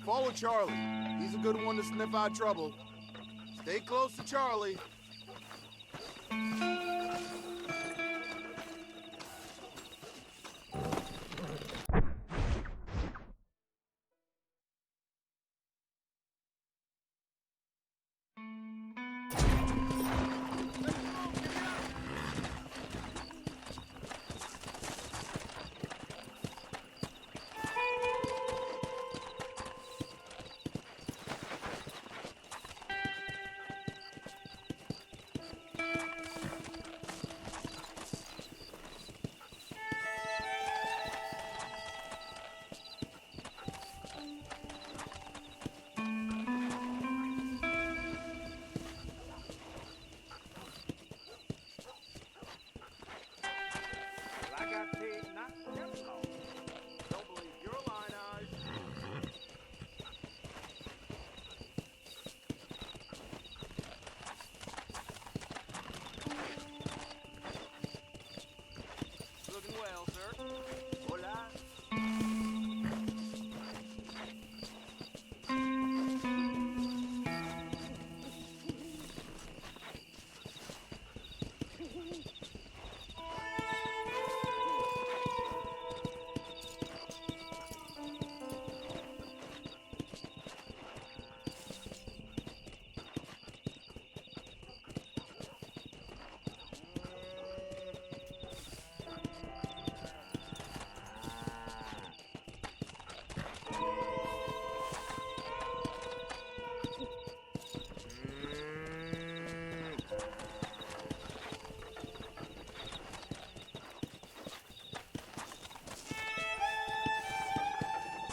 Follow Charlie. He's a good one to sniff out trouble. Stay close to Charlie.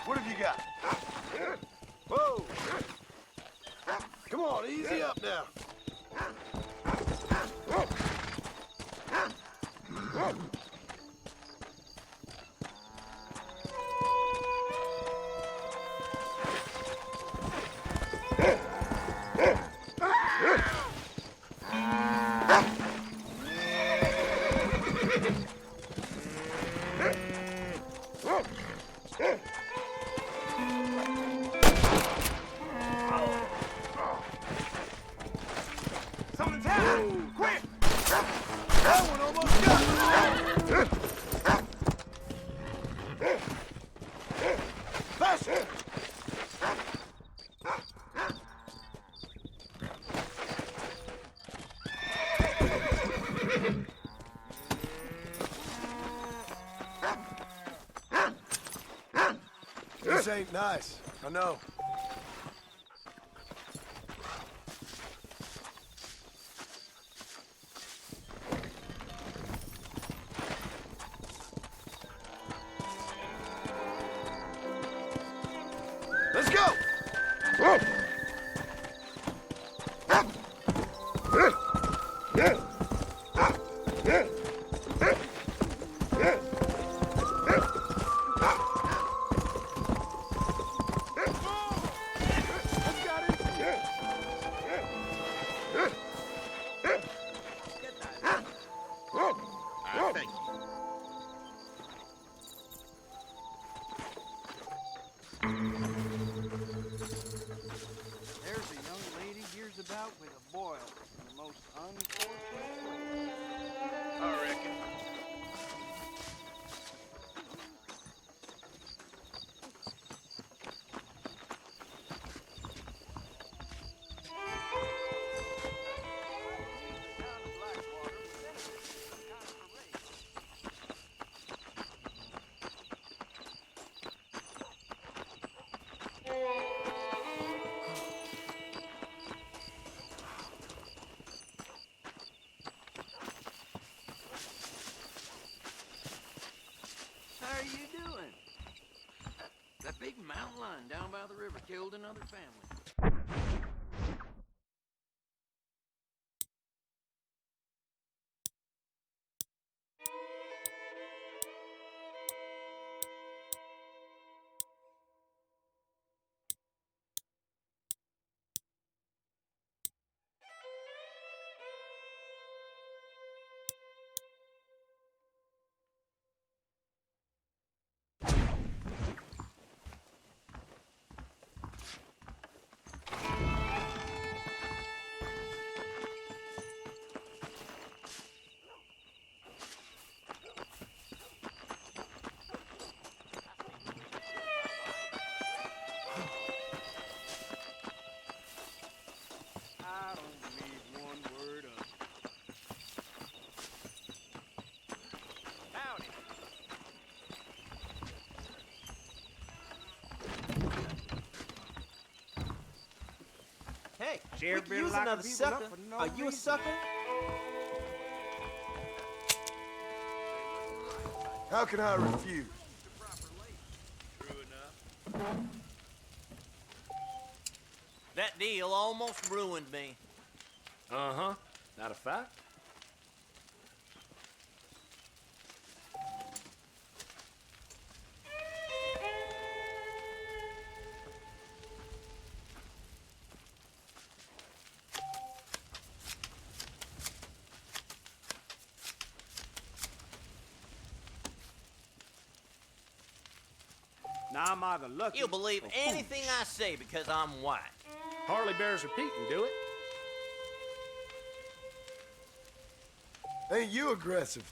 What have you got? Whoa! Come on, easy up now. This ain't nice, I know. Let's go! Whoa. mountain lion down by the river killed another family. I don't believe one word of it. Howdy. Hey, we could use another sucker. Are you a sucker? How can I refuse? True enough. That deal almost ruined me. Uh-huh. Not a fact? Now I'm either lucky. You'll believe or anything foolish. I say because I'm white. Hardly bears repeating, do it? Ain't you aggressive?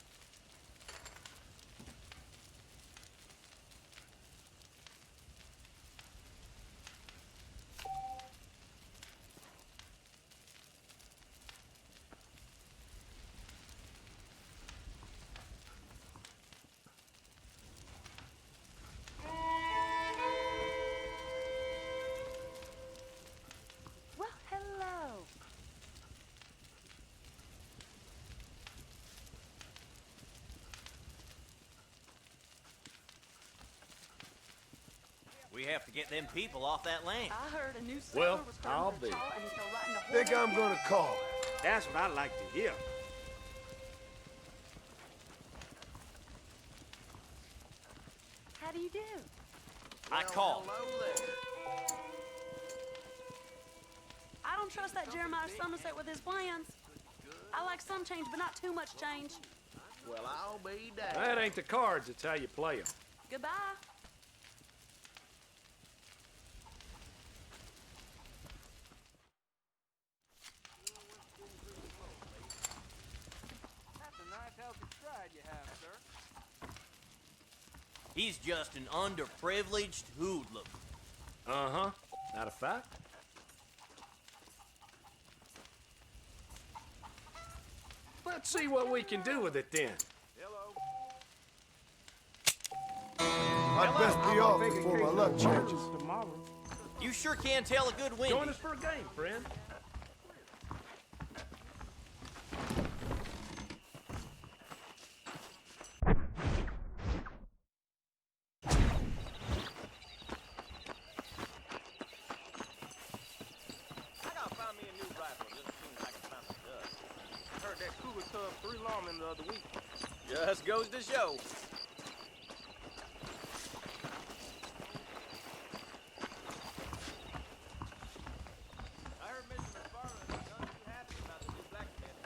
Well, hello. We have to get them people off that land. I heard a new settler Well, was I'll starting be. to and he fell right in the Think hole. I'm gonna call. That's what I like to hear. How do you do? I called. Hello there. I don't trust that Jeremiah Somerset with his plans. I like some change, but not too much change. Well, I'll be damned. That ain't the cards, it's how you play them. Goodbye. That's a nice healthy stride you have, sir. He's just an underprivileged hoodlum. Uh-huh. Not a fact? Let's see what we can do with it then. I'd best be off before my luck changes. Tomorrow. You sure can tell a good wind. Join us for a game, friend. I gotta find me a new rifle just as soon as I can find some dust. I heard that cougar tubbed 3 lawmen the other week. Just goes to show. I heard Mr. McFarland was none too happy about the new blacksmith.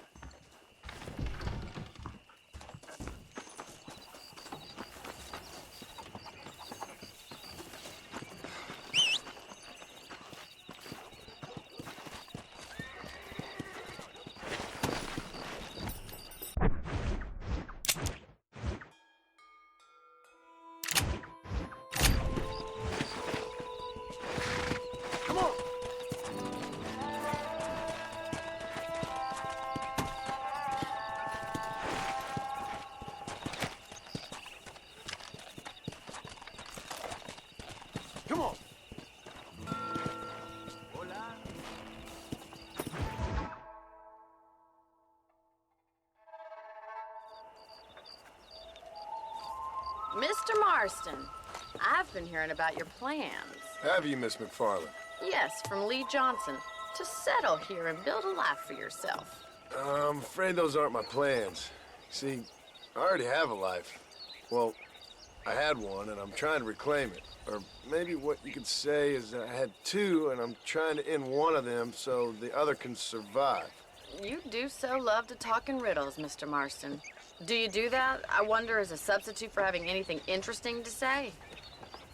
Come on! Come on! Mr. Marston, I've been hearing about your plans. Have you, Miss McFarland? Yes, from Lee Johnson. To settle here and build a life for yourself. I'm afraid those aren't my plans. See, I already have a life. Well, I had one, and I'm trying to reclaim it. Or maybe what you could say is that I had two, and I'm trying to end one of them so the other can survive. You do so love to talk in riddles, Mr. Marston. Do you do that, I wonder, as a substitute for having anything interesting to say?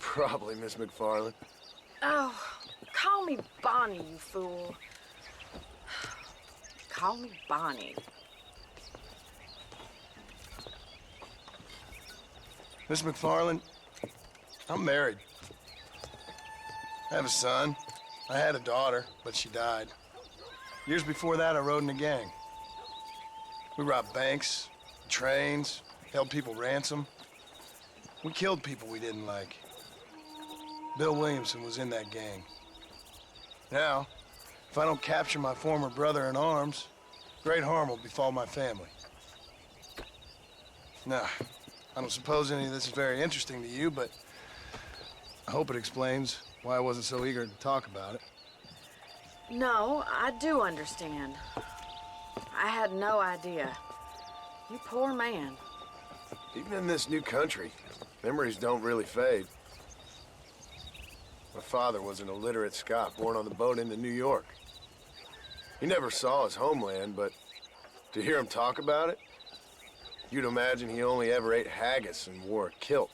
Probably, Miss McFarland. Oh, call me Bonnie, you fool. Call me Bonnie. Miss McFarland, I'm married. I have a son. I had a daughter, but she died. Years before that, I rode in a gang. We robbed banks, trains, held people ransom. We killed people we didn't like. Bill Williamson was in that gang. Now, if I don't capture my former brother in arms, great harm will befall my family. Now, I don't suppose any of this is very interesting to you, but I hope it explains why I wasn't so eager to talk about it. No, I do understand. I had no idea. You poor man. Even in this new country, memories don't really fade. My father was an illiterate Scot born on the boat into New York. He never saw his homeland, but to hear him talk about it, you'd imagine he only ever ate haggis and wore a kilt.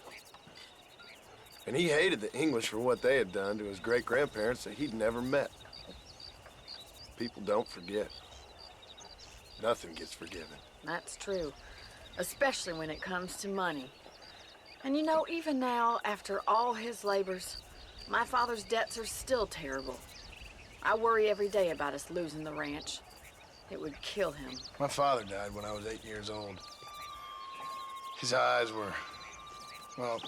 And he hated the English for what they had done to his great-grandparents that he'd never met. People don't forget. Nothing gets forgiven. That's true, especially when it comes to money. And you know, even now, after all his labors, my father's debts are still terrible. I worry every day about us losing the ranch. It would kill him. My father died when I was 8 years old. His eyes were, well,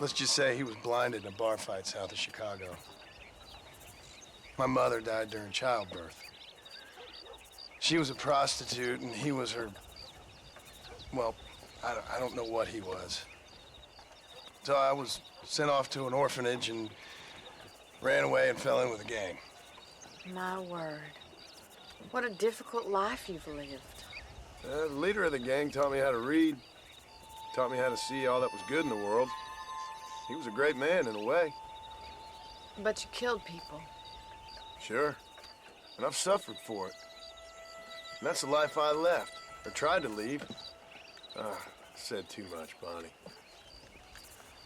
let's just say he was blinded in a bar fight south of Chicago. My mother died during childbirth. She was a prostitute, and he was her, well, I don't know what he was. So I was sent off to an orphanage and ran away and fell in with a gang. My word. What a difficult life you've lived. The leader of the gang taught me how to read, taught me how to see all that was good in the world. He was a great man in a way. But you killed people. Sure. And I've suffered for it. And that's the life I left, or tried to leave. Said too much, Bonnie.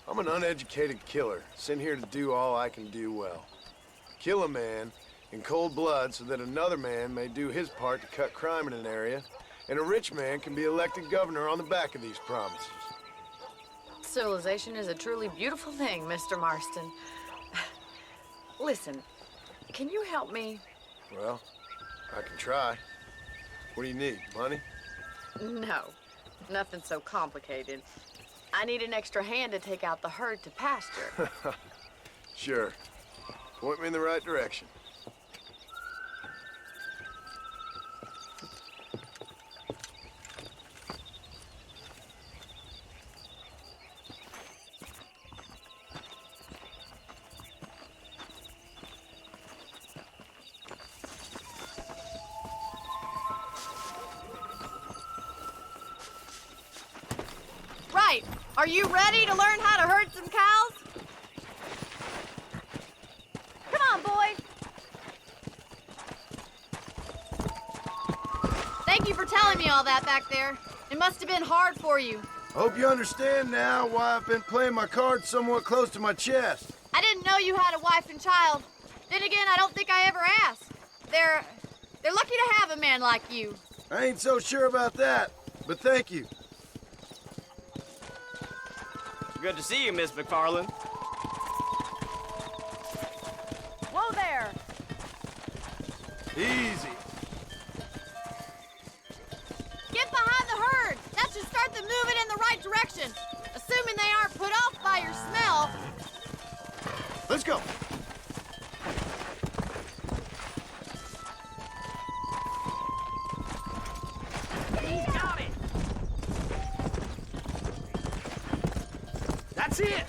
I'm an uneducated killer, sent here to do all I can do well. Kill a man in cold blood so that another man may do his part to cut crime in an area, and a rich man can be elected governor on the back of these promises. Civilization is a truly beautiful thing, Mr. Marston. Listen, can you help me? Well, I can try. What do you need, money? No, nothing so complicated. I need an extra hand to take out the herd to pasture. Sure. Point me in the right direction. Right. Are you ready to learn how to herd some cows? Come on, boys. Thank you for telling me all that back there. It must have been hard for you. Hope you understand now why I've been playing my cards somewhat close to my chest. I didn't know you had a wife and child. Then again, I don't think I ever asked. They're lucky to have a man like you. I ain't so sure about that, but thank you. Good to see you, Miss McFarland. Whoa there! Easy. Get behind the herd. That should start them moving in the right direction. Assuming they aren't put off by your smell. Let's go. He's got it. That's it.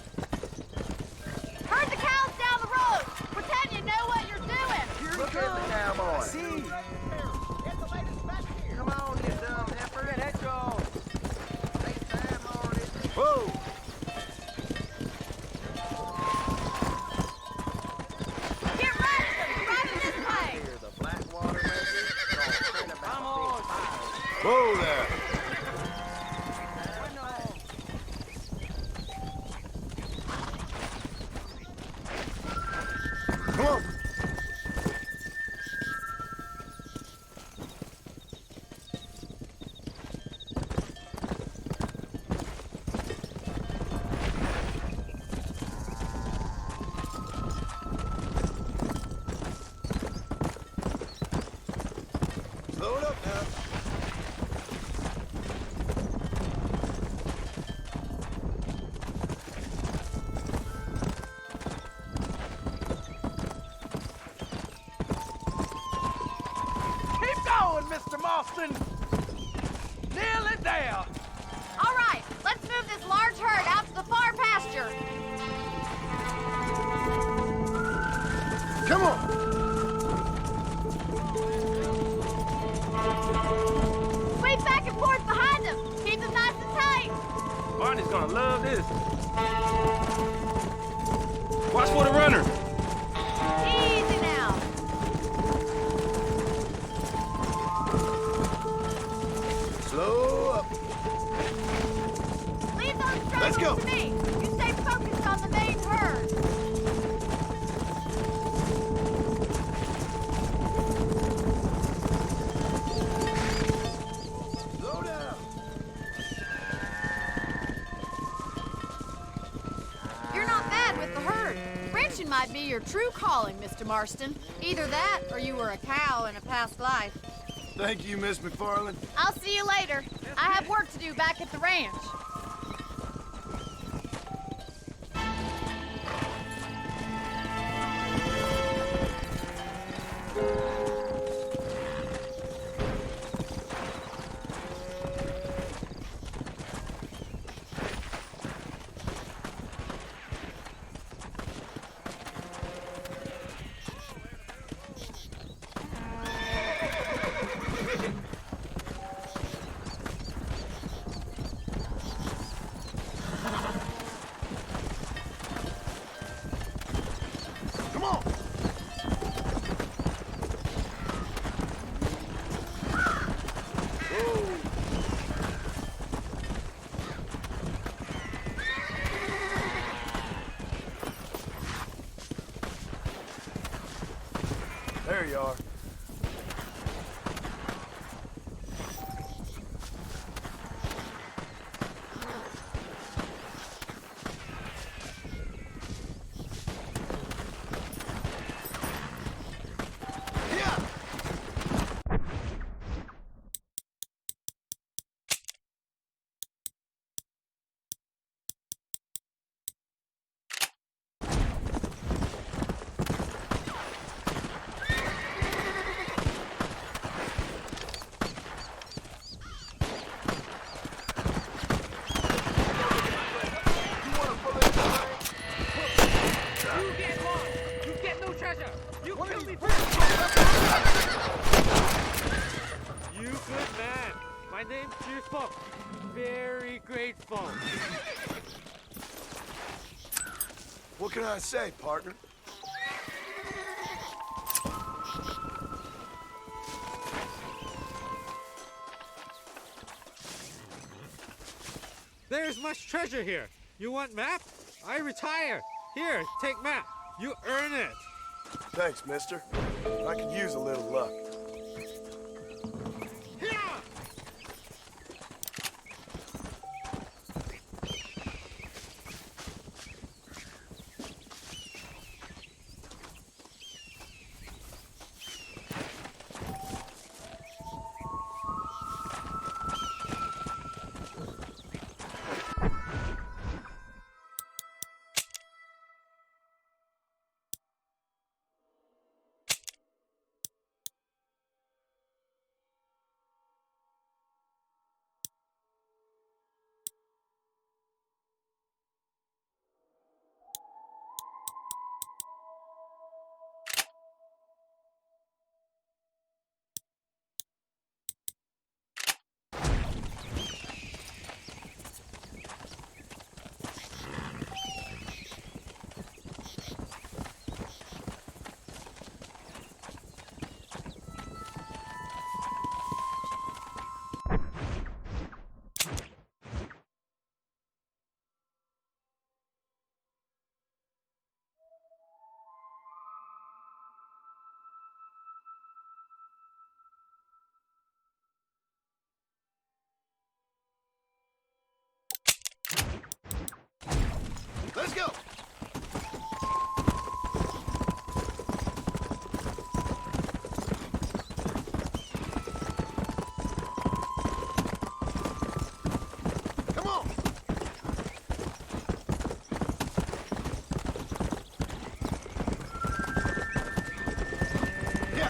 cowboy. See? Get the latest back here. Come on, you dumb heifer. Let's go. Ain't time already. Whoa. Get right this way. Here, the Blackwater Message. Come on. Whoa there. Come on. Slow it up now. Keep going, Mr. Marston. Nearly there. All right, let's move this large herd out to the far pasture. Come on. Sweep back and forth behind them. Keep them nice and tight. Barney's gonna love this. Watch for the runner. Easy now. Slow up. Leave those Let's go. struggles to me. You stay focused on the main herd. Slow down. You're not bad with the herd. Ranching might be your true calling, Mr. Marston. Either that or you were a cow in a past life. Thank you, Miss McFarland. I'll see you later. I have work to do back at the ranch. Come on. There you are. You good man. My name's Cheerful. Very grateful. What can I say, partner? There's much treasure here. You want map? I retire. Here, take map. You earn it. Thanks, mister. I could use a little luck. Let's go. Come on. Yeah.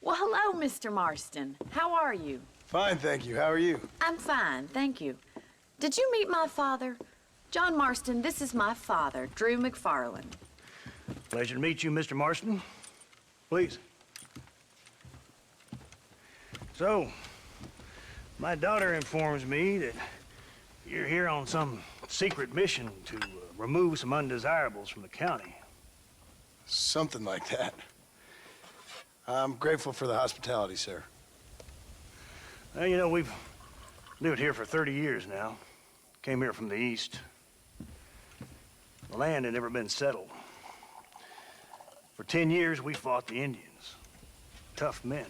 Well, hello, Mr. Marston. How are you? Fine, thank you. How are you? I'm fine, thank you. Did you meet my father? John Marston, this is my father, Drew McFarland. Pleasure to meet you, Mr. Marston. Please. So, my daughter informs me that you're here on some secret mission to remove some undesirables from the county. Something like that. I'm grateful for the hospitality, sir. Well, you know, we've lived here for 30 years now. Came here from the east. The land had never been settled. For 10 years, we fought the Indians. Tough men.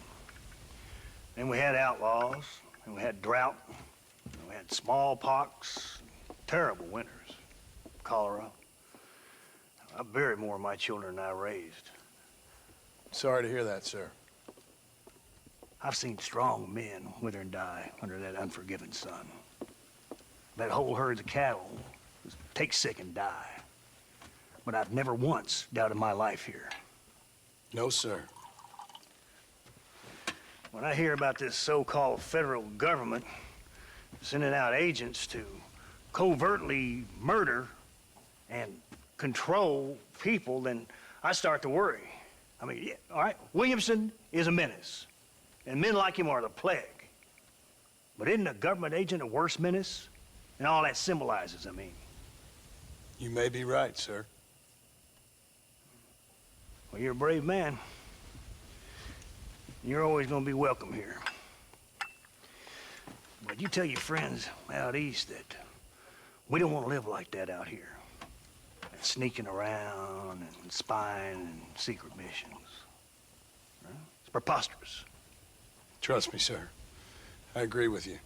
Then we had outlaws, and we had drought, and we had smallpox, terrible winters, cholera. I buried more of my children than I raised. Sorry to hear that, sir. I've seen strong men wither and die under that unforgiving sun. That whole herds of cattle take sick and die. But I've never once doubted my life here. No, sir. When I hear about this so-called federal government sending out agents to covertly murder and control people, then I start to worry. I mean, yeah, all right, Williamson is a menace, and men like him are the plague. But isn't a government agent a worse menace? And all that symbolizes, I mean. You may be right, sir. Well, you're a brave man. You're always gonna be welcome here. But you tell your friends out east that we don't want to live like that out here. Sneaking around and spying and secret missions. Right? It's preposterous. Trust me, sir. I agree with you.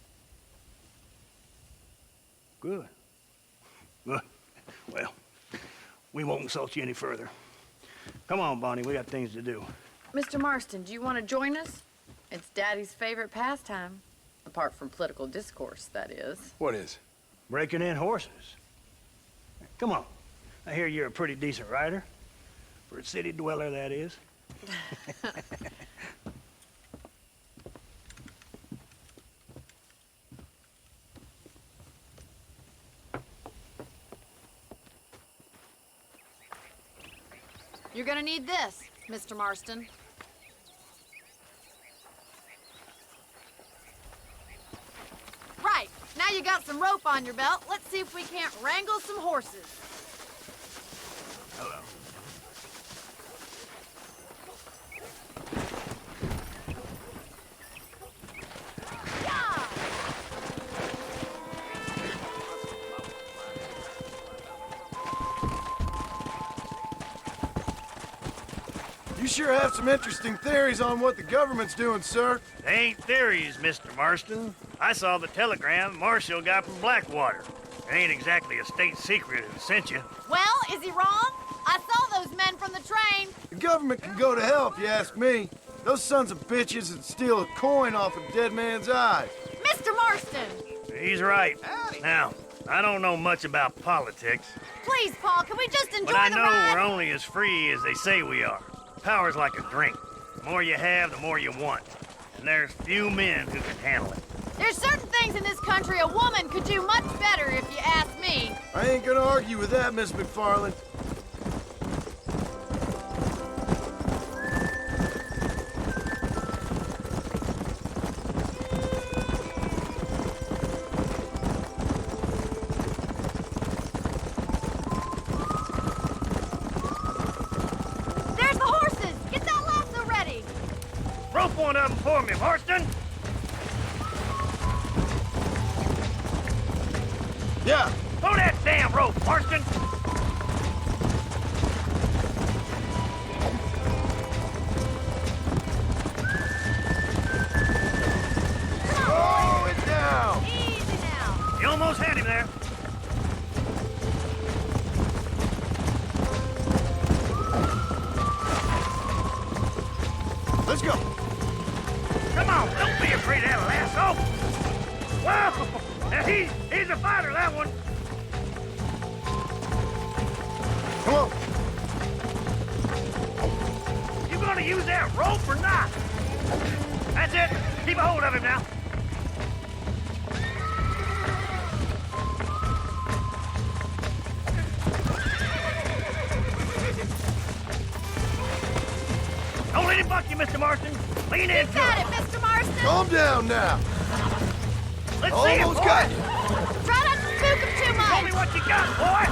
Good. Good. Well, we won't insult you any further. Come on, Bonnie, we got things to do. Mr. Marston, do you want to join us? It's Daddy's favorite pastime. Apart from political discourse, that is. What is? Breaking in horses. Come on. I hear you're a pretty decent rider. For a city dweller, that is. You're gonna need this, Mr. Marston. Right, now you got some rope on your belt. Let's see if we can't wrangle some horses. Hello. You sure have some interesting theories on what the government's doing, sir. They ain't theories, Mr. Marston. I saw the telegram Marshall got from Blackwater. It ain't exactly a state secret who sent you. Well, is he wrong? I saw those men from the train. The government can go to hell if you ask me. Those sons of bitches would steal a coin off a dead man's eyes. Mr. Marston! He's right. Now, I don't know much about politics, Please, Paul, can we just enjoy but I the know ride? we're only as free as they say we are. Power's like a drink. The more you have, the more you want. And there's few men who can handle it. There's certain things in this country a woman could do much better, if you ask me. I ain't gonna argue with that, Miss McFarland. There's the horses! Get that lasso ready! Rope one of them for me, Marston. Yeah, Throw that damn rope, Marston. slow it down. Easy now. You almost had him there. Let's go. Come on, don't be afraid of that lasso. Whoa! Now he's a fighter, that one. Come on. You gonna use that rope or not? That's it. Keep a hold of him now. Don't let him buck you, Mr. Marston. Lean You into got it. it, Mr. Marston! Calm down now. Let's see it, Almost boy. got you. Try not to spook him too Show me much! what you got, boy.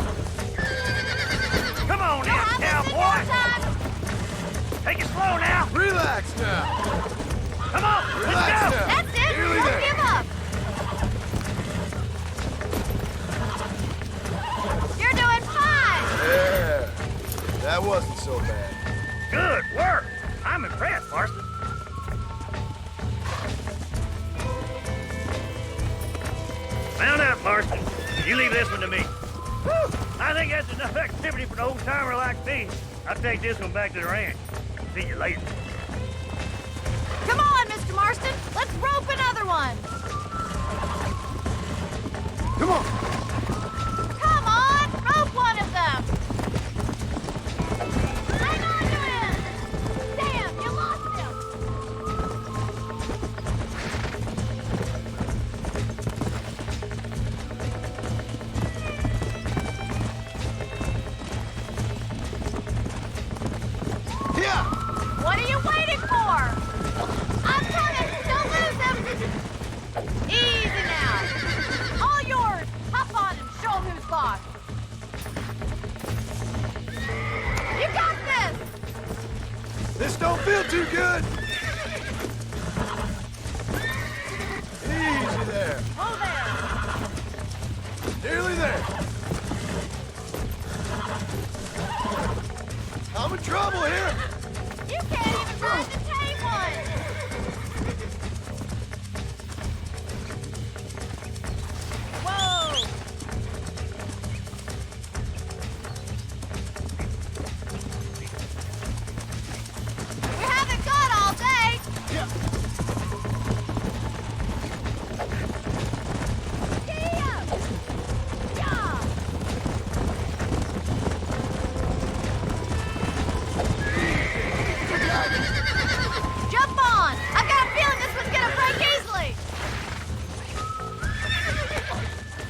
Come on You'll now, have this in no cowboy. time! Take it slow now. Relax now. Come on, Relax let's go. now. That's it! Nearly Don't there. give up! You're doing fine! Yeah, that wasn't so bad. Good work. I'm impressed, Marston. Mount up, Marston. You leave this one to me. Whew. I think that's enough activity for an old-timer like me. I'll take this one back to the ranch. See you later. Come on, Mr. Marston! Let's rope another one! Come on. Come on! Rope one of them! Hang on to him! Damn, you lost him! Yeah. What are you waiting for? I'm coming! Don't lose him! Easy now! All yours! Hop on and show him who's boss! You got this! This don't feel too good. Easy there. Oh, there! Nearly there. I'm in trouble here. You can't even ride the tame one! Whoa! We haven't got all day! Yeah. Giddy up! Yeah! Jump on! I've got a feeling this one's gonna break easily!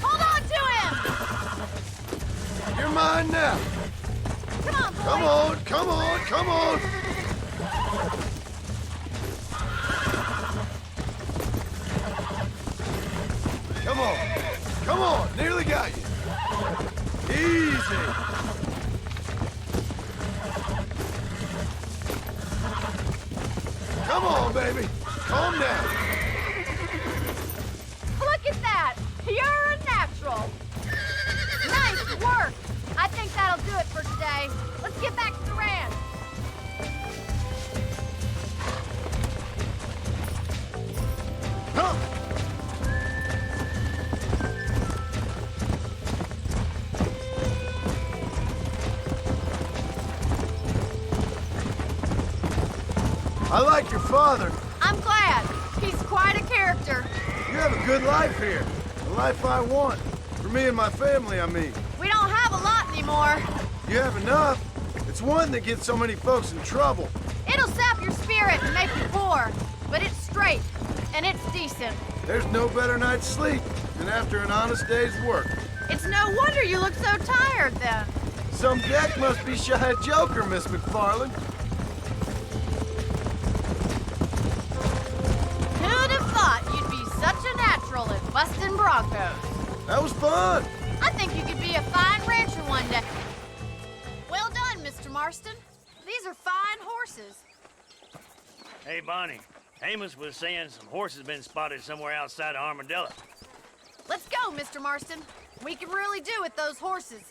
Hold on to him! You're mine now. Come on, boy! Come on, come on, come on. Come on. Come on. Nearly got you. Easy. Come on, baby. Calm down. Look at that! You're a natural! Nice work! I think that'll do it for today. Let's get back to the ranch. Huh? I like your father. I'm glad. He's quite a character. You have a good life here. The life I want. For me and my family, I mean. We don't have a lot anymore. You have enough. It's one that gets so many folks in trouble. It'll sap your spirit and make you poor, but it's straight and it's decent. There's no better night's sleep than after an honest day's work. It's no wonder you look so tired then. Some deck must be shy of Joker, Miss McFarland. Who'd have thought you'd be such a natural at busting broncos? That was fun. I think you could be a fine rancher one day. Well done, Mr. Marston. These are fine horses. Hey, Bonnie. Amos was saying some horses been spotted somewhere outside of Armadillo. Let's go, Mr. Marston. We can really do with those horses.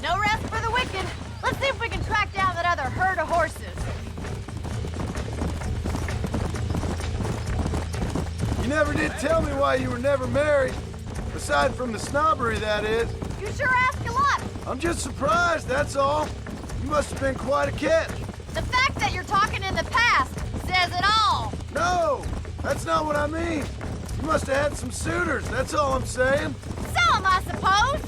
No rest for the wicked. Let's see if we can track down that other herd of horses. You never did tell me why you were never married. Aside from the snobbery, that is. You sure ask a lot. I'm just surprised, that's all. You must have been quite a catch. The fact that you're talking in the past says it all. No, that's not what I mean. You must have had some suitors, that's all I'm saying. Some, I suppose.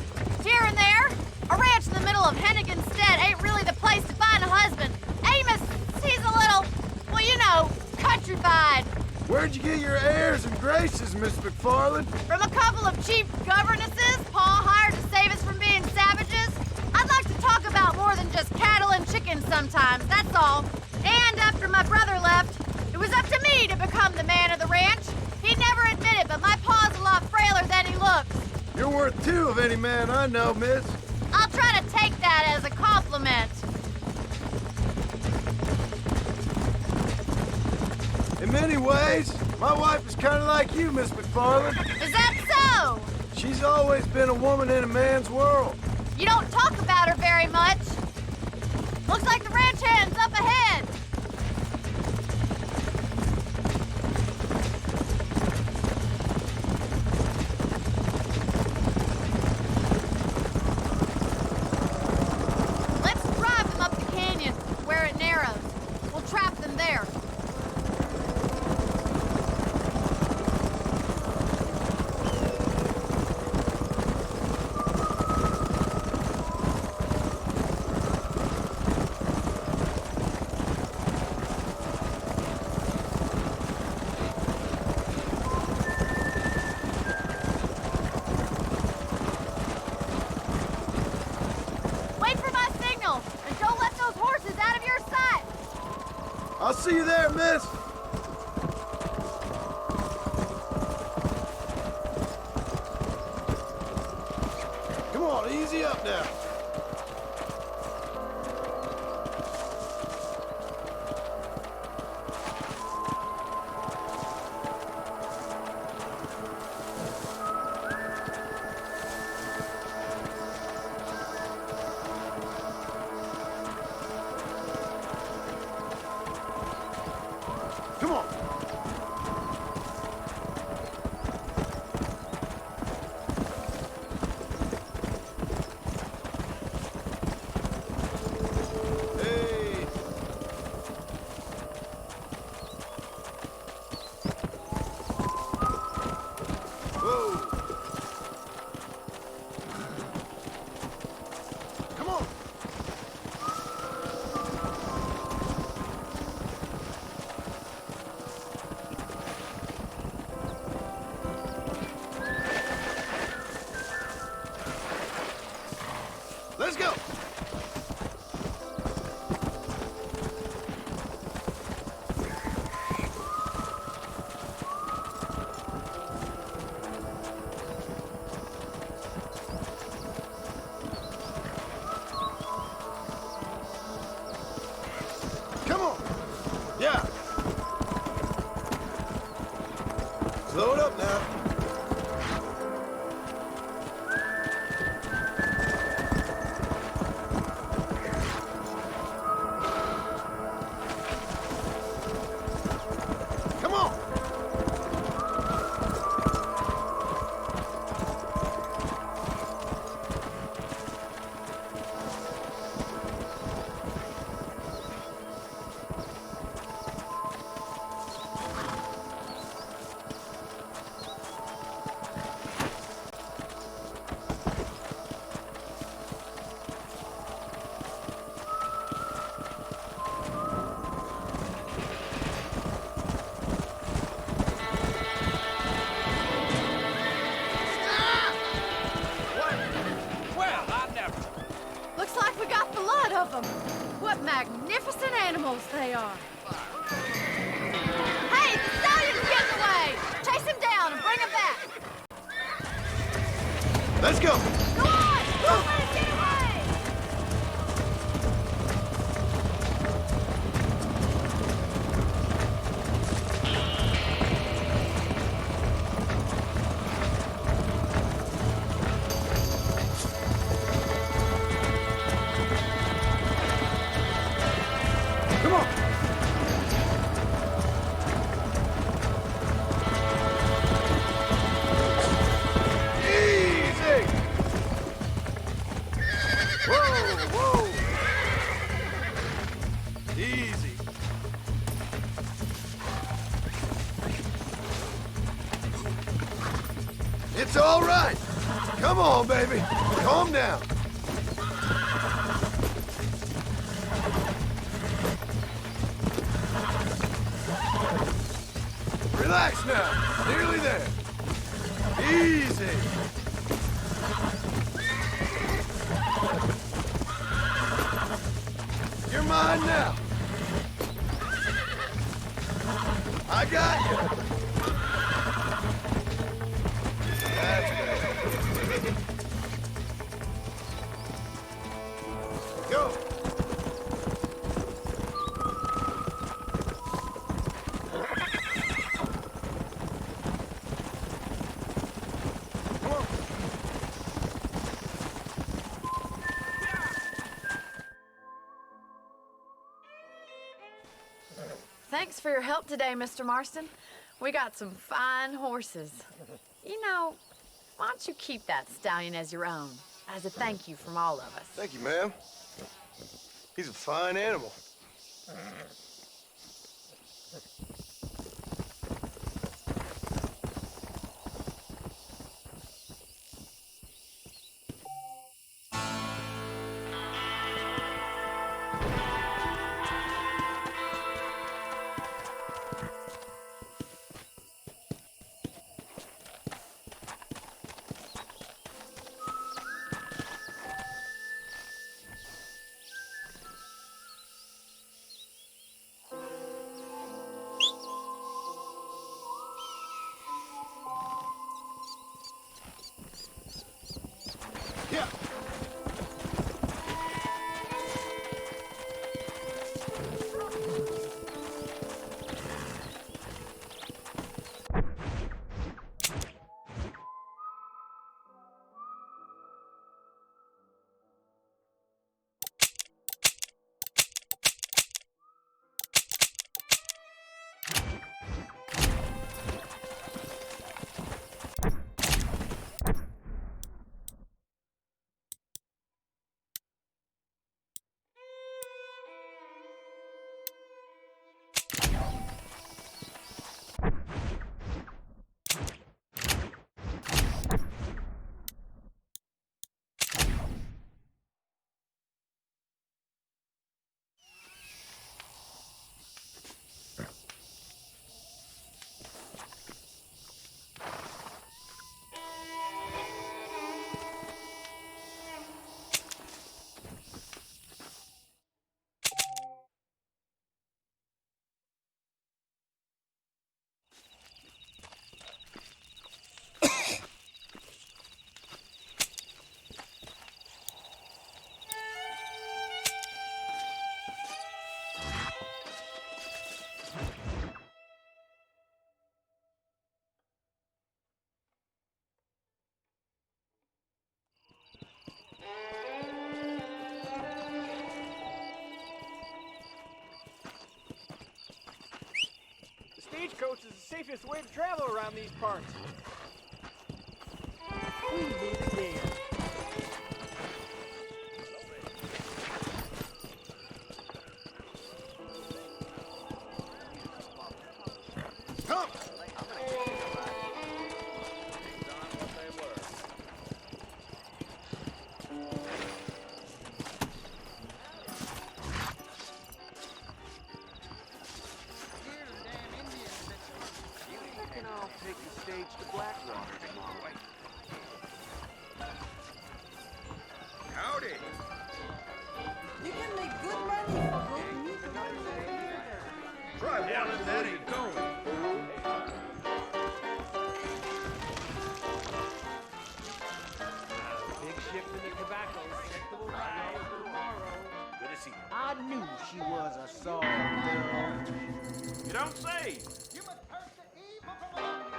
Here and there. A ranch in the middle of Hennigan's Stead ain't really the place to find a husband. Amos, he's a little, well, you know, countrified. Where'd you get your airs and graces, Miss McFarland? From a couple of cheap governesses Pa hired to save us from being savages. I'd like to talk about more than just cattle and chickens sometimes, that's all. And after my brother left, it was up to me to become the man of the ranch. He'd never admit it, but my pa's a lot frailer than he looks. You're worth two of any man I know, miss. I'll try to take that as a compliment. In many ways, my wife is kind of like you, Miss McFarland. Is that so? She's always been a woman in a man's world. You don't talk about her very much. Looks like the ranch hand's up ahead. Let's drive them up the canyon where it narrows. We'll trap them there. Wait for my signal, and don't let those horses out of your sight. I'll see you there, miss. Come on, easy up now. Come on. Hey. Whoa. Come on. What magnificent animals they are. Hey, the stallion's getting away! Chase him down and bring him back! Let's go! Go on! Don't let him get away! Come on! Easy! Whoa, whoa! Easy. It's all right. Come on, baby. Calm down. Relax now. Nearly there. Easy. You're mine now. I got you. That's better. Go. Come on. Thanks for your help today, Mr. Marston. We got some fine horses. You know, why don't you keep that stallion as your own, as a thank you from all of us? Thank you, ma'am. He's a fine animal. Yeah. Stagecoach is the safest way to travel around these parts. We meet again. Come. Howdy. You can make good money hell is that ain't going? Big shipment of tobacco set to arrive tomorrow. Good to see you. I knew she was a soft girl. You don't say. You must curse the evil from among you.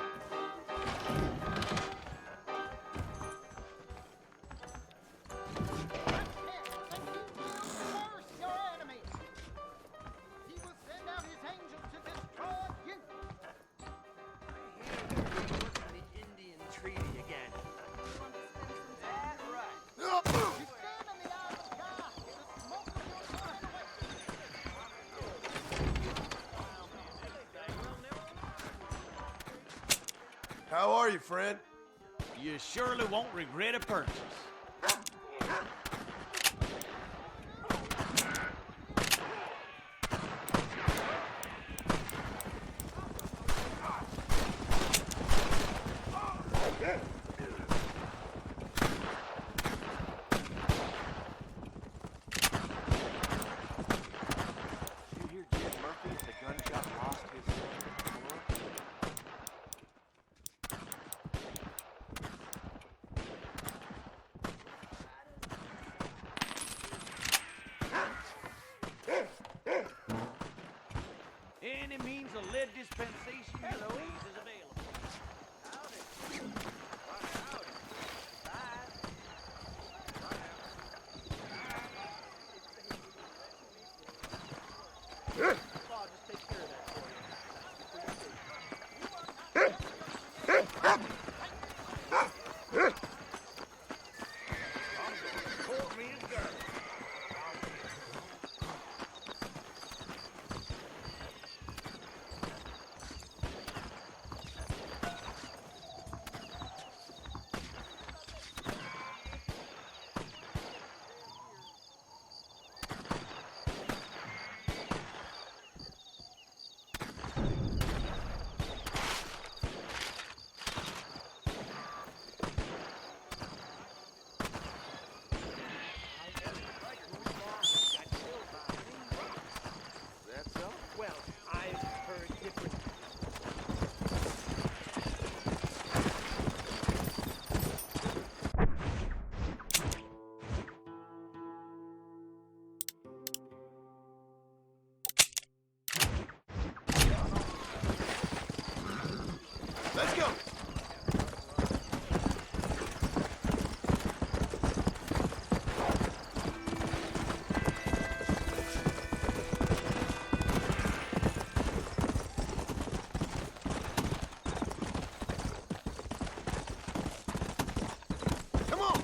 The Indian treaty again. That's right. No! How are you, friend? You surely won't regret a purchase. You hear Jed Murphy at the gun shop lost his son? Any means of lead dispensation you please is available. Well, I've heard different. Let's go! Come on!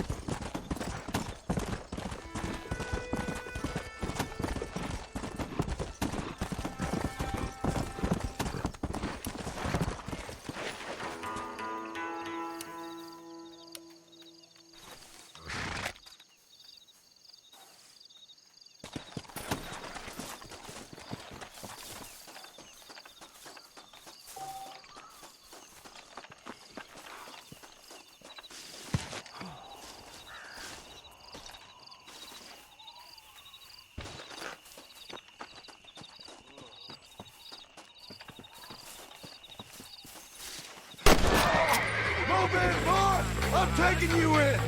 Move in, boy! I'm taking you in!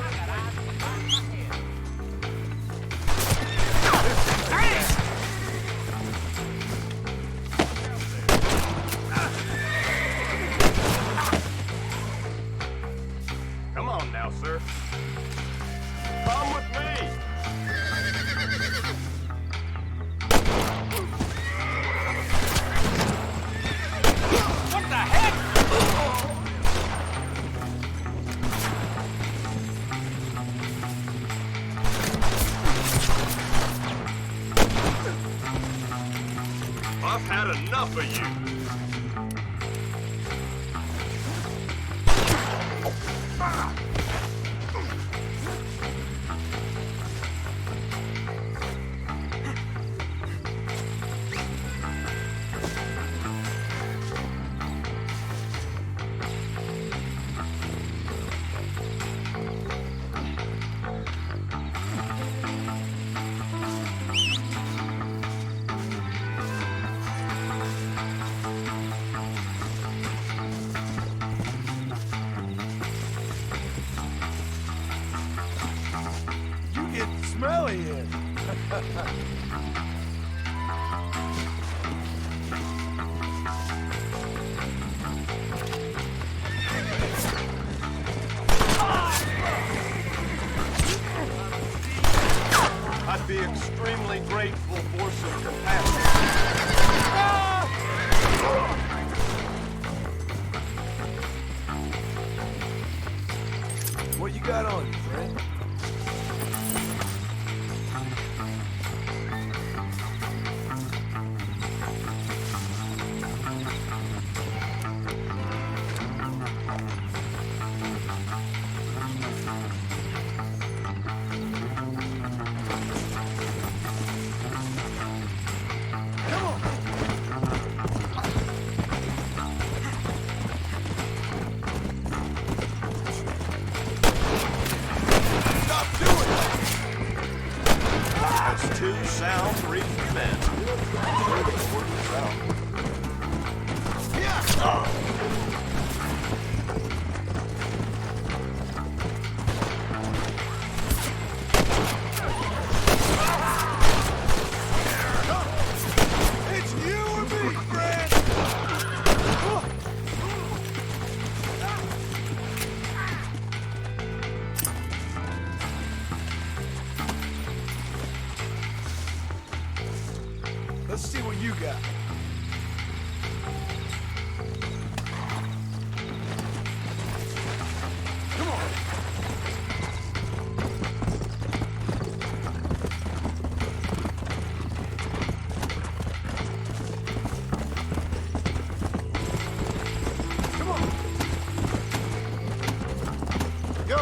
Come on now, sir. Come with me. What the heck? I've had enough of you. I'd be extremely grateful for some compassion. What you got on you, friend? That's two sound, reasoned men. It's you or me, friend! Let's see what you got. Come on! Come on! Go!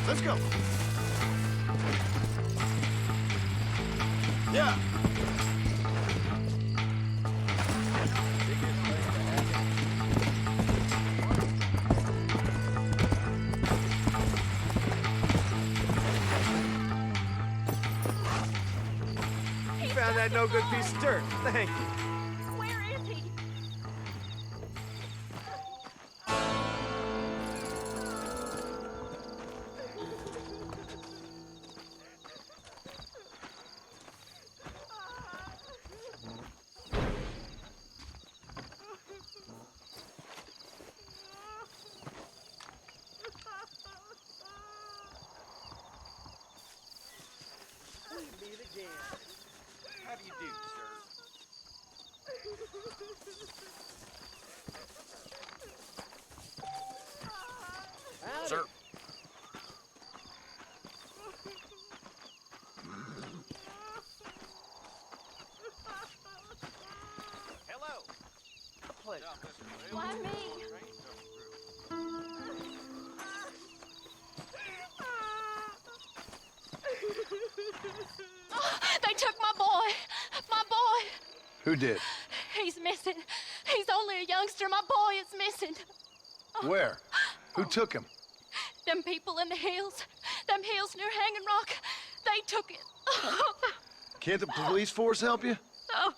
Let's go. Yeah. You found that no good piece of dirt. Thank you. Where is he? How do you do, sir? Sir. Hello. A pleasure. Why me? They took my boy. My boy. Who did? He's missing. He's only a youngster. My boy is missing. Where? Who took him? Them people in the hills. Them hills near Hanging Rock. They took it. Can't the police force help you? Oh,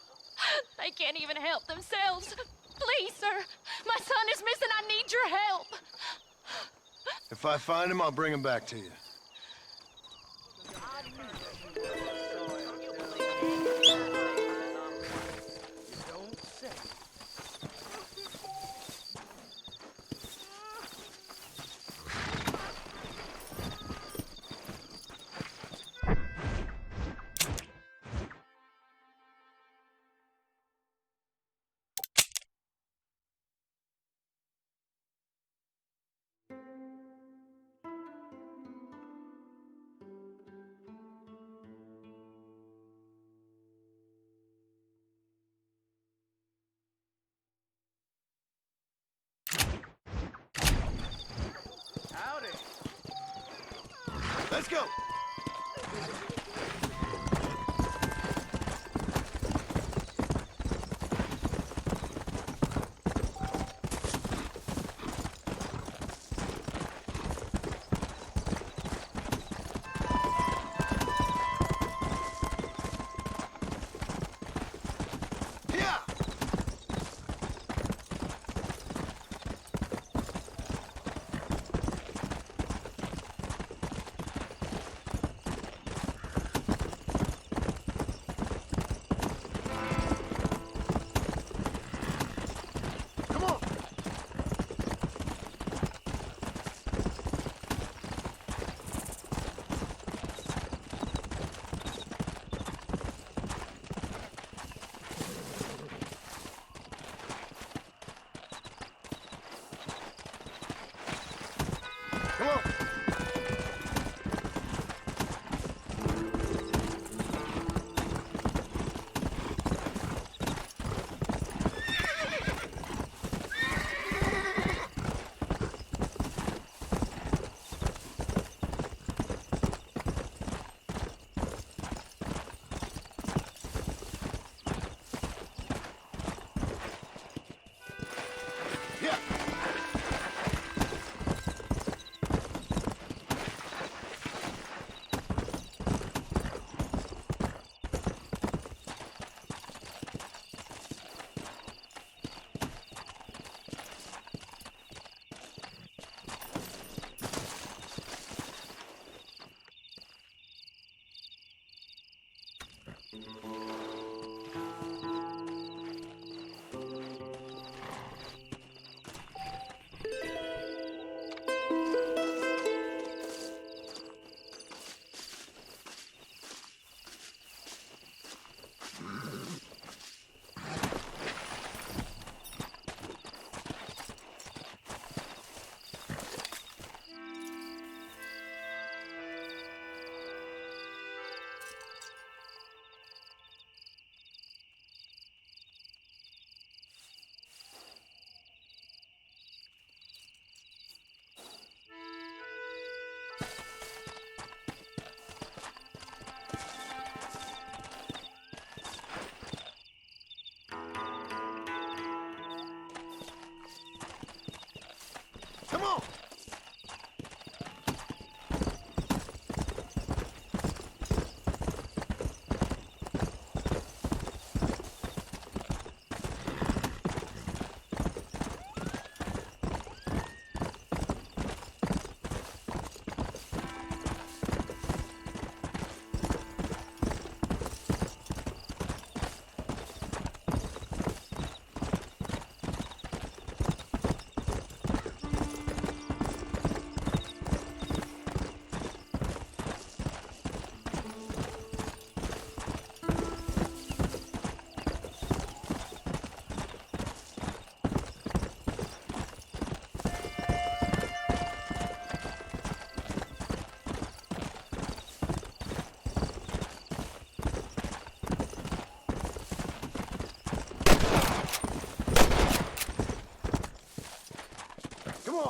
they can't even help themselves. Please, sir. My son is missing. I need your help. If I find him, I'll bring him back to you. Don't say. Howdy. Let's go.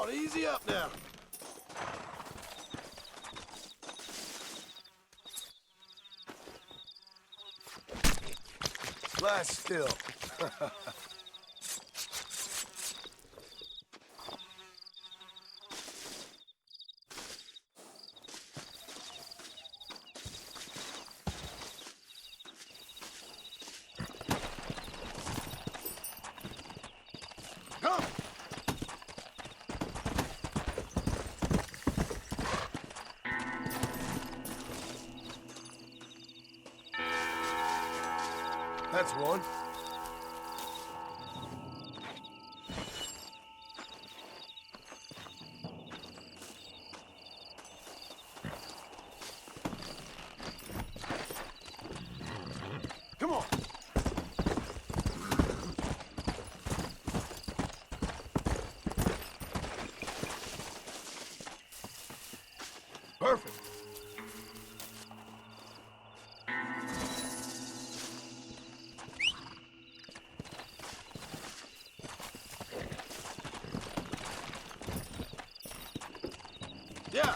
on, easy up now. Lie still. Come! That's one. Come on. Perfect. Yeah.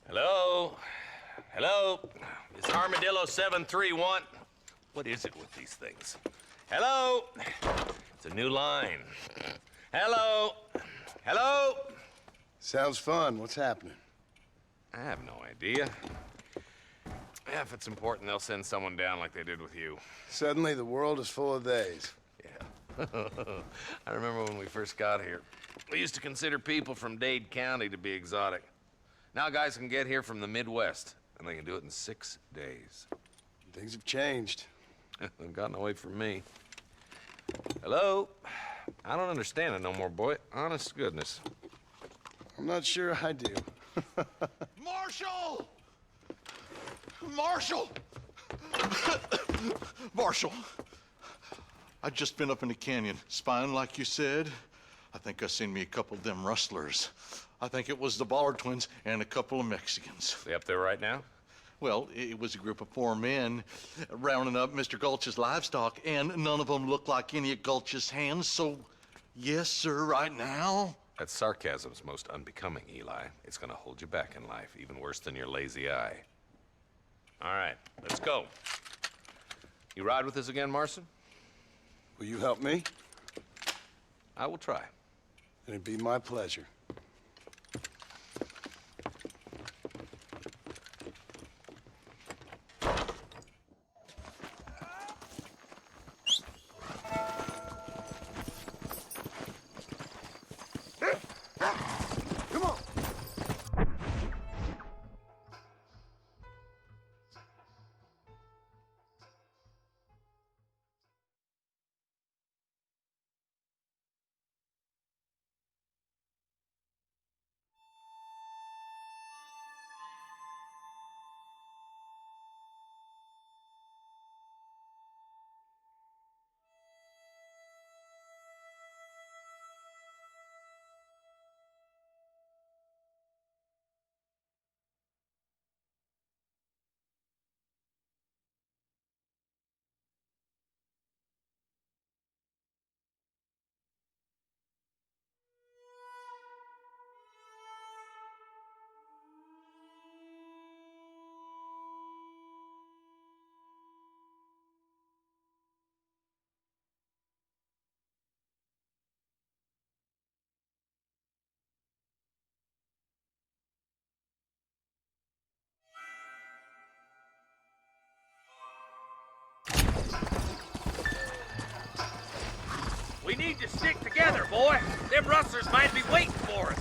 Hello? Hello? It's Armadillo 731. What is it with these things? Hello? It's a new line. Hello? Hello? Sounds fun. What's happening? I have no idea. Yeah, if it's important, they'll send someone down like they did with you. Suddenly, the world is full of theys. Yeah. I remember when we first got here. We used to consider people from Dade County to be exotic. Now guys can get here from the Midwest, and they can do it in 6 days. Things have changed. They've gotten away from me. Hello? I don't understand it no more, boy. Honest to goodness. I'm not sure I do. Marshall! Marshall! Marshall! I just been up in the canyon, spying like you said. I think I seen me a couple of them rustlers. I think it was the Ballard twins and a couple of Mexicans. They up there right now? Well, it was a group of 4 men rounding up Mr. Gulch's livestock, and none of them looked like any of Gulch's hands, so yes, sir, right now. That sarcasm's most unbecoming, Eli. It's gonna hold you back in life, even worse than your lazy eye. All right, let's go. You ride with us again, Marson? Will you help me? I will try. It'd be my pleasure. We need to stick together, boy. Them rustlers might be waiting for us.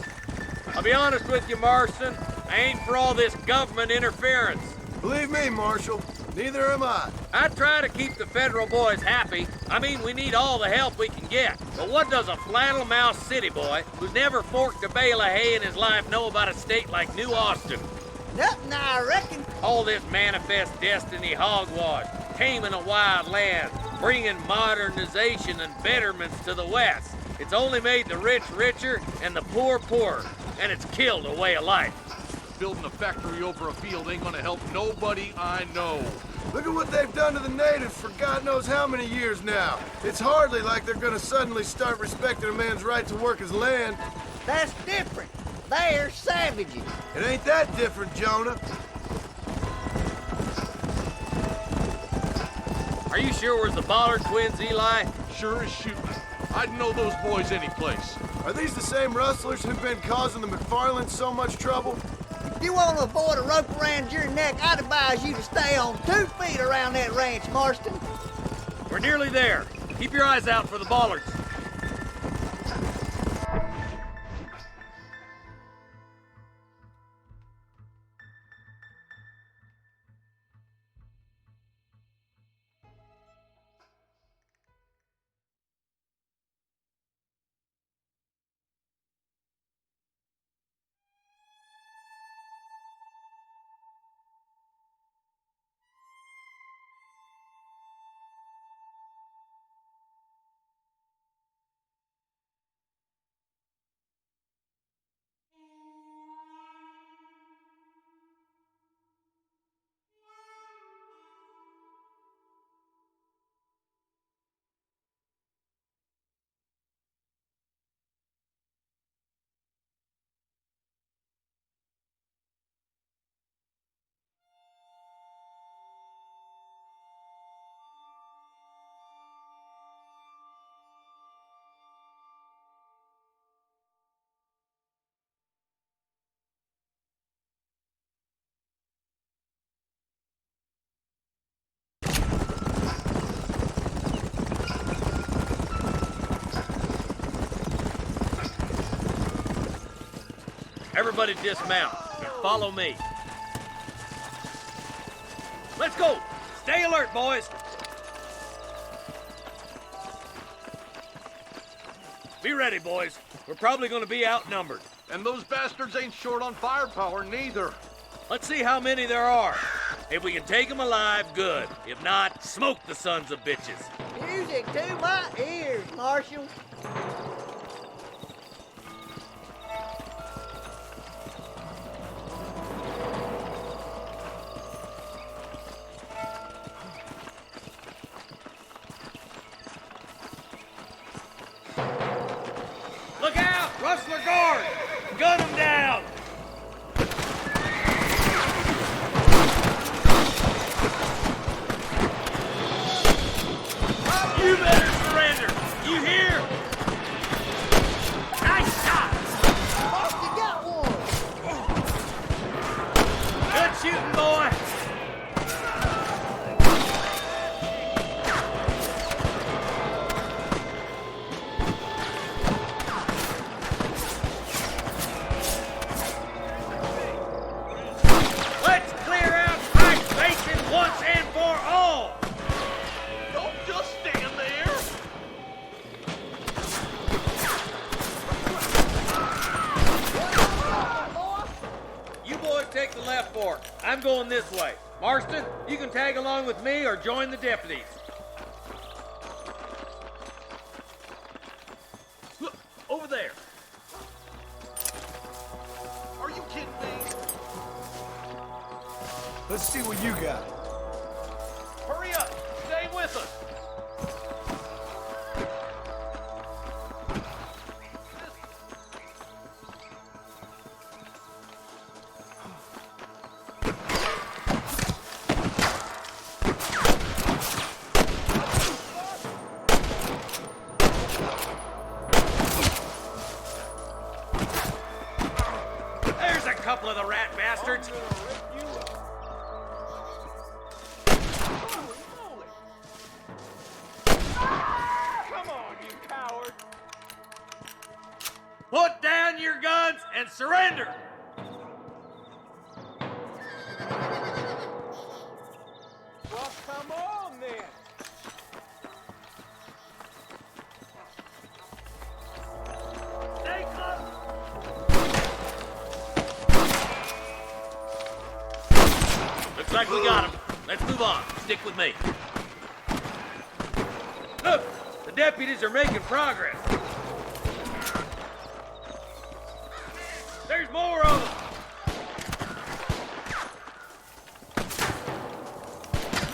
I'll be honest with you, Marston. I ain't for all this government interference. Believe me, Marshal, neither am I. I try to keep the federal boys happy. I mean, we need all the help we can get. But what does a flannel-mouthed city boy who's never forked a bale of hay in his life know about a state like New Austin? Nothing, I reckon. All this manifest destiny hogwash, taming a wild land, bringing modernization and betterments to the West. It's only made the rich richer and the poor poorer, and it's killed a way of life. Building a factory over a field ain't gonna help nobody I know. Look at what they've done to the natives for God knows how many years now. It's hardly like they're gonna suddenly start respecting a man's right to work his land. That's different. They're savages. It ain't that different, Jonah. Are you sure we're the Bollard twins, Eli? Sure as shooting. I'd know those boys any place. Are these the same rustlers who've been causing the McFarlands so much trouble? If you want to avoid a rope around your neck, I'd advise you to stay on 2 feet around that ranch, Marston. We're nearly there. Keep your eyes out for the Bollards. Everybody dismount and follow me. Let's go! Stay alert, boys! Be ready, boys. We're probably gonna be outnumbered. And those bastards ain't short on firepower, neither. Let's see how many there are. If we can take them alive, good. If not, smoke the sons of bitches. Music to my ears, Marshal. Look out! Rustler guard! Gun them down! You better surrender! You hear? Nice shot! You got one. Good shooting, boy! Let's clear out Pike Basin once and for all! Don't just stand there. You boys take the left fork. I'm going this way. Marston, you can tag along with me or join the deputies. Look, over there. Are you kidding me? Let's see what you got. Hurry up. Stay with us. There's a couple of the rat bastards. Put down your guns and surrender! Well, come on then. Stay close! Looks like we got him. Let's move on. Stick with me. Look, the deputies are making progress. There's more of them.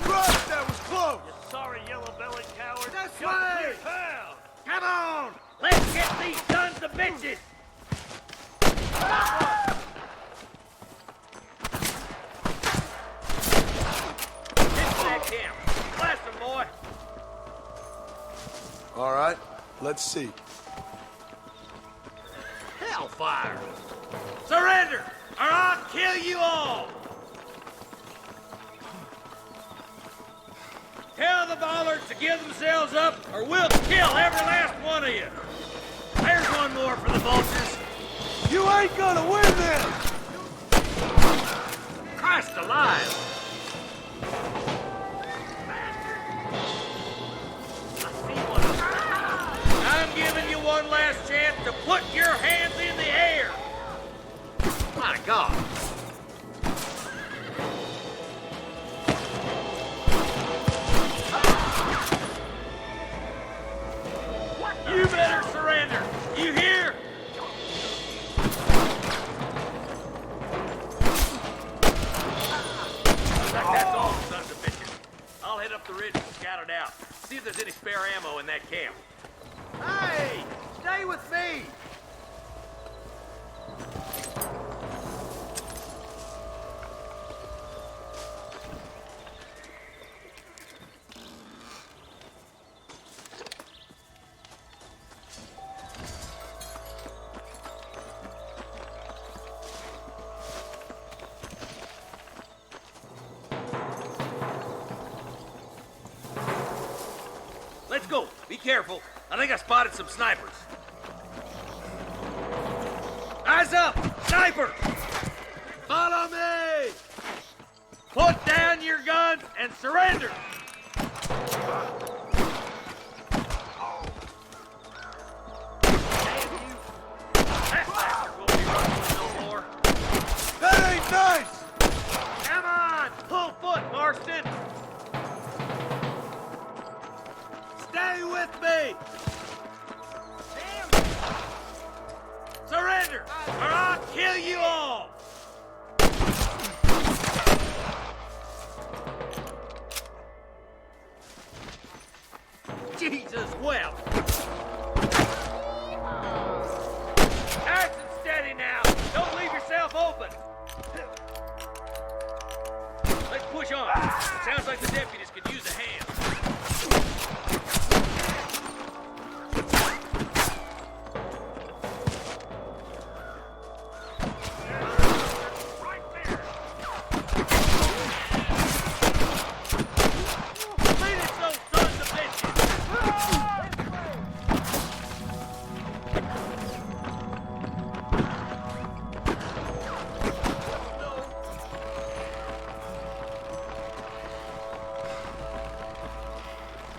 Right, that was close! You sorry yellow-bellied coward. This Go way! clear town. Come on! Let's get these sons of bitches! Into that camp. Blast them, boy! All right, let's see. Hellfire! Surrender, or I'll kill you all! Tell the Bollards to give themselves up, or we'll kill every last one of you! There's one more for the vultures. You ain't gonna win this! Christ alive! I'm giving you one last chance to put your hands in the air! My God! You better surrender! You hear? That's all, sons of bitches. I'll head up the ridge and scout it out. See if there's any spare ammo in that camp. Hey, stay with me. Let's go. Be careful. I think I spotted some snipers. Eyes up! Sniper! Follow me! Put down your guns and surrender! Damn you! That bastard won't be running no more. That ain't nice! Come on! Pull foot, Marston! Stay with me! Damn! Surrender, or I'll kill you all! Jesus, well! Nice and steady now! Don't leave yourself open! Let's push on. Sounds like the deputies could use a hand.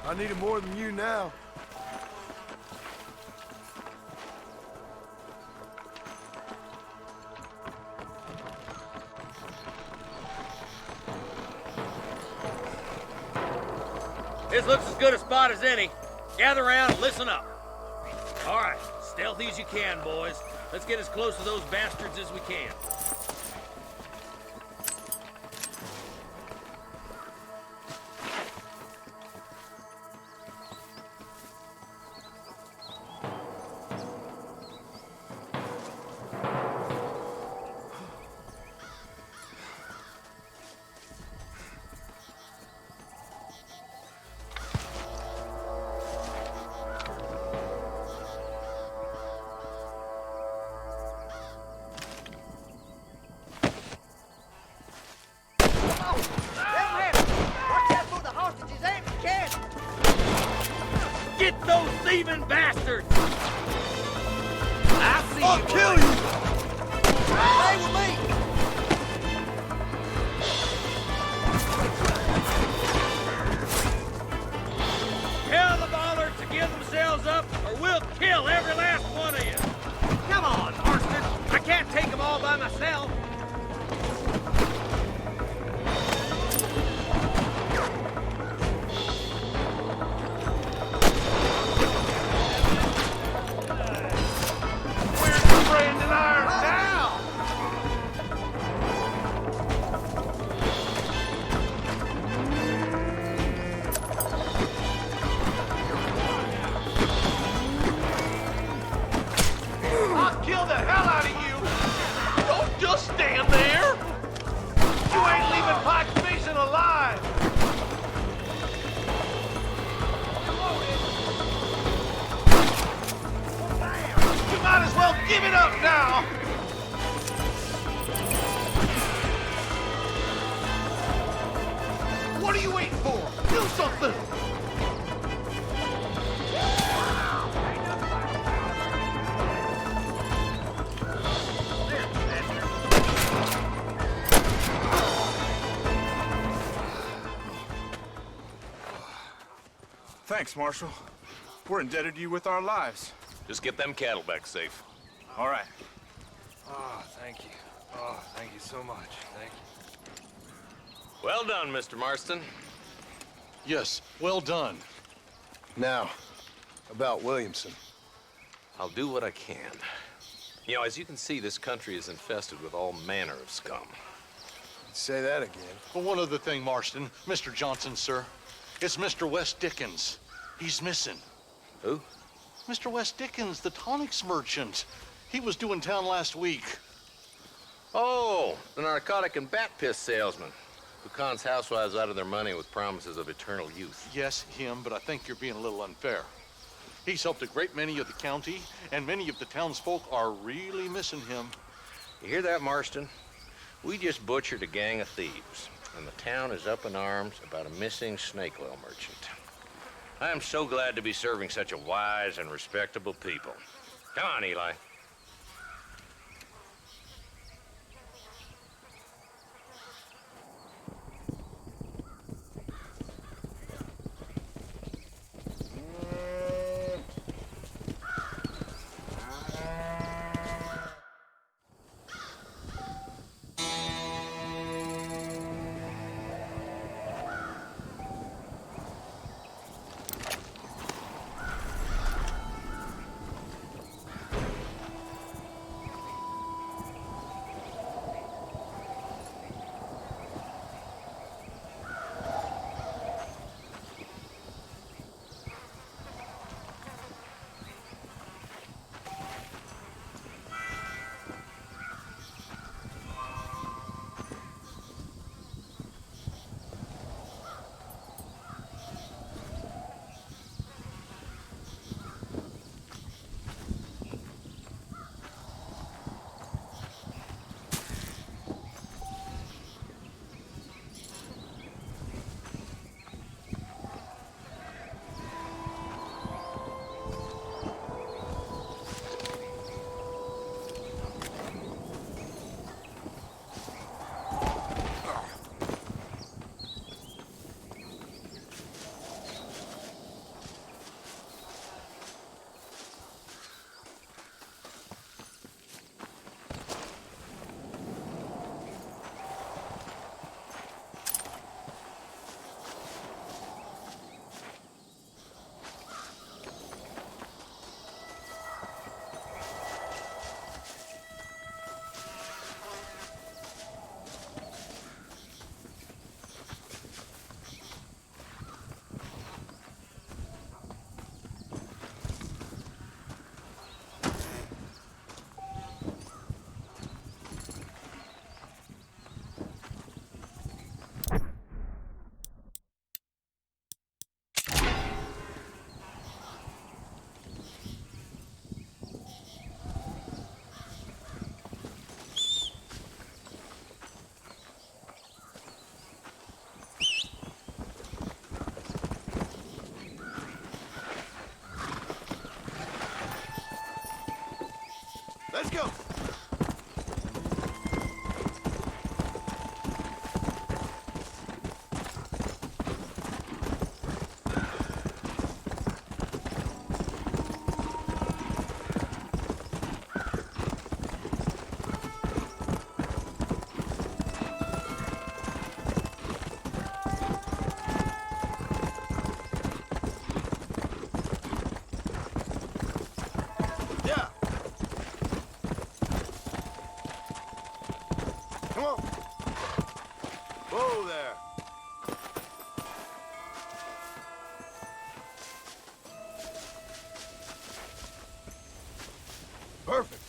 I need it more than you now. This looks as good a spot as any. Gather around and listen up. All right, stealthy as you can, boys. Let's get as close to those bastards as we can. Get those thieving bastards! I I'll kill you! Stay with me! Tell the ballers to give themselves up, or we'll kill every last one of you. Come on, Marston. I can't take them all by myself. Where's the branding iron now? I'll kill the hell out of you! Don't just stand there! You ain't leaving Pike's Basin alive! You might as well give it up now! What are you waiting for? Do something! Thanks, Marshal. We're indebted to you with our lives. Just get them cattle back safe. All right. Oh, thank you. Oh, thank you so much. Thank you. Well done, Mr. Marston. Yes, well done. Now, about Williamson. I'll do what I can. You know, as you can see, this country is infested with all manner of scum. Say that again. Well, one other thing, Marston. Mr. Johnson, sir. It's Mr. West Dickens. He's missing. Who? Mr. West Dickens, the tonics merchant. He was due in town last week. Oh, the narcotic and bat piss salesman who cons housewives out of their money with promises of eternal youth. Yes, him, but I think you're being a little unfair. He's helped a great many of the county, and many of the townsfolk are really missing him. You hear that, Marston? We just butchered a gang of thieves, and the town is up in arms about a missing snake oil merchant. I am so glad to be serving such a wise and respectable people. Come on, Eli. Let's go! Yeah! Come on! Whoa there! Perfect!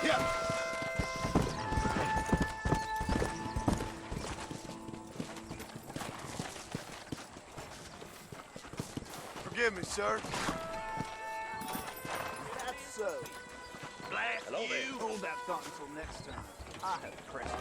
Yeah! Forgive me, sir. That's so. Blast Hello you! there. Hold that thought until next time. I have pressed.